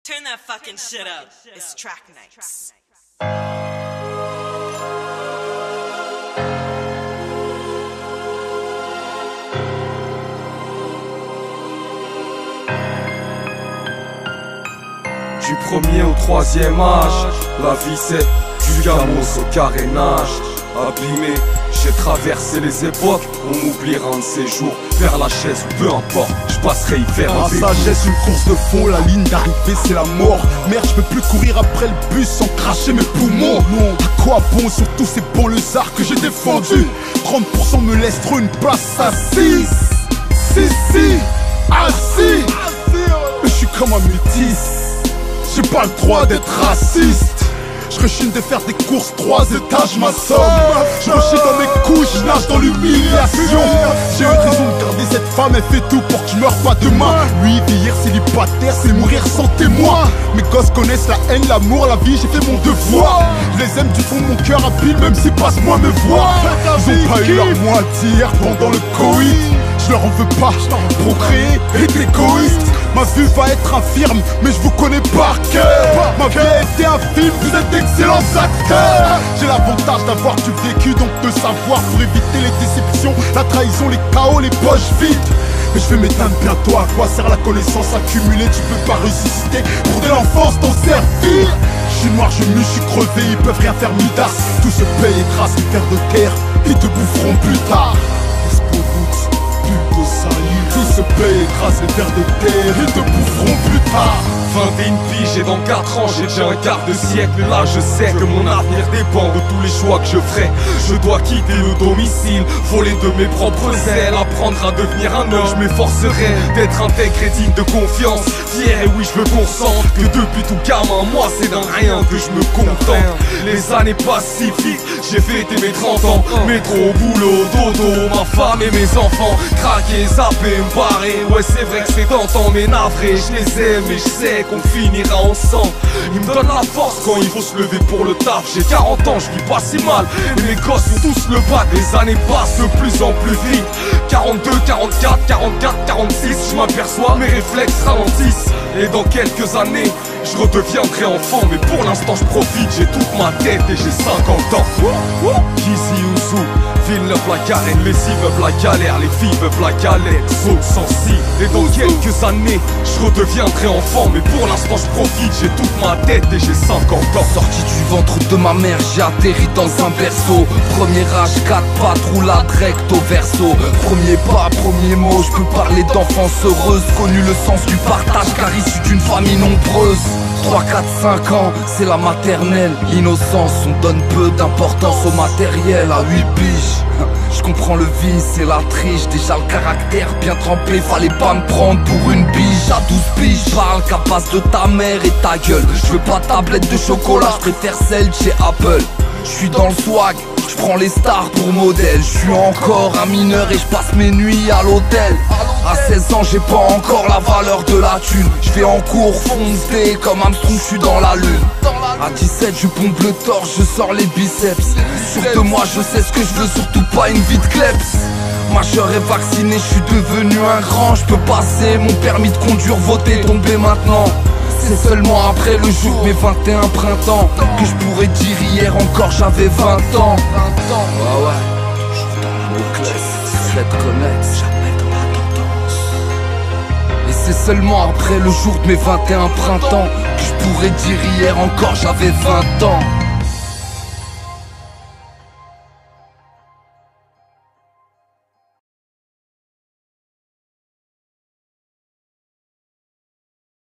Turn that fucking shit up. It's track nights. Du premier au troisième âge, la vie c'est du gamos au carénage. Abîmé, j'ai traversé les époques, on m'oubliera un de ces jours. Vers la chaise ou peu importe, je passerai hiver en la sagesse, une course de fond, la ligne d'arrivée c'est la mort. Merde, je peux plus courir après le bus sans cracher mes poumons. Non, à quoi bon sur tous ces banlieusards que j'ai défendus? 30% me laisse trop une place assise. Si, assis. Mais je suis comme un métis, j'ai pas le droit d'être raciste. Je rechigne de faire des courses, 3 étages m'assomme. Je rechine dans mes couches, je nage dans l'humiliation. J'ai eu raison de garder cette femme, elle fait tout pour que je meure pas demain. Lui, vieillir célibataire, c'est mourir sans témoin. Mes gosses connaissent la haine, l'amour, la vie, j'ai fait mon devoir. Je les aime du fond de mon cœur à pile, même si passe-moi me voir. Ils ont pas eu leur mot à dire pendant le Covid. Je leur en veux pas, procréer est égoïste. Ma vue va être infirme, mais je vous connais par cœur. Ma vie a été un film, vous êtes d'excellents acteurs. J'ai l'avantage d'avoir du vécu, donc de savoir pour éviter les déceptions, la trahison, les chaos, les poches vides. Mais je vais m'éteindre bientôt, à quoi sert la connaissance accumulée? Tu peux pas ressusciter pour de l'enfance t'en servir. Je suis noir, je mue, je suis crevé, ils peuvent rien faire Midas. Tout se paye et trace les vers de terre, ils te boufferont plus tard. Tout se paye, écrase les vers de terre, ils te boufferont plus tard. 21 piges et dans 4 ans j'ai déjà un quart de siècle. Là je sais que mon avenir dépend de tous les choix que je ferai. Je dois quitter le domicile, voler de mes propres ailes, apprendre à devenir un homme. Je m'efforcerai d'être intègre et digne de confiance, fier et oui je veux qu'on sente que depuis tout gamin moi c'est d'un rien que je me contente. Les années passent si vite, j'ai fêté mes 30 ans. Métro, boulot, dodo, ma femme et mes enfants. Craquer, zapper, me barrer, ouais c'est vrai que c'est tentant mais navré. Je les aime et je sais qu'on finira ensemble. Ils me donnent la force quand il faut se lever pour le taf. J'ai 40 ans, je vis pas si mal, et mes gosses ont tous le bac. Les années passent de plus en plus vite. 42, 44, 46, je m'aperçois, mes réflexes ralentissent. Et dans quelques années, je redeviendrai enfant. Mais pour l'instant je profite, j'ai toute ma tête et j'ai 50 ans. Kizzy Ouzou, Villeneuve-la-Garenne, les filles veulent la galère, les filles veulent la galère, saut sensible. Et dans quelques années, je redeviendrai enfant. Mais pour l'instant je profite, j'ai toute ma tête et j'ai 50 ans. Sorti du ventre de ma mère, j'ai atterri dans un berceau. Premier âge, 4 pattes, roulade recto verso. Premier pas, premier mot, je peux parler d'enfance heureuse. Connu le sens du partage car issu d'une famille nombreuse. 3, 4, 5 ans, c'est la maternelle. L'innocence, on donne peu d'importance au matériel. À 8 piges, je comprends le vice et la triche. Déjà le caractère bien trempé, fallait pas me prendre pour une biche. À 12 piges, parle qu'à base de ta mère et ta gueule. Je veux pas tablette de chocolat, je préfère celle de chez Apple. Je suis dans le swag, je prends les stars pour modèle. Je suis encore un mineur et je passe mes nuits à l'hôtel. À 16 ans j'ai pas encore la valeur de la thune. Je vais en cours foncé comme Armstrong, je suis dans la lune. À 17 je pompe le torse, je sors les biceps. Sûr de moi je sais ce que je veux, surtout pas une vie de kleps. Majeur et vacciné, je suis devenu un grand. Je peux passer mon permis de conduire, voter, tomber maintenant. C'est seulement après le jour de mes 21 printemps que je pourrais dire hier encore j'avais 20 ans. Ouais ouais, je suis dans la classe, je te connais, jamais dans la tendance. Et c'est seulement après le jour de mes 21 printemps que je pourrais dire hier encore j'avais 20 ans.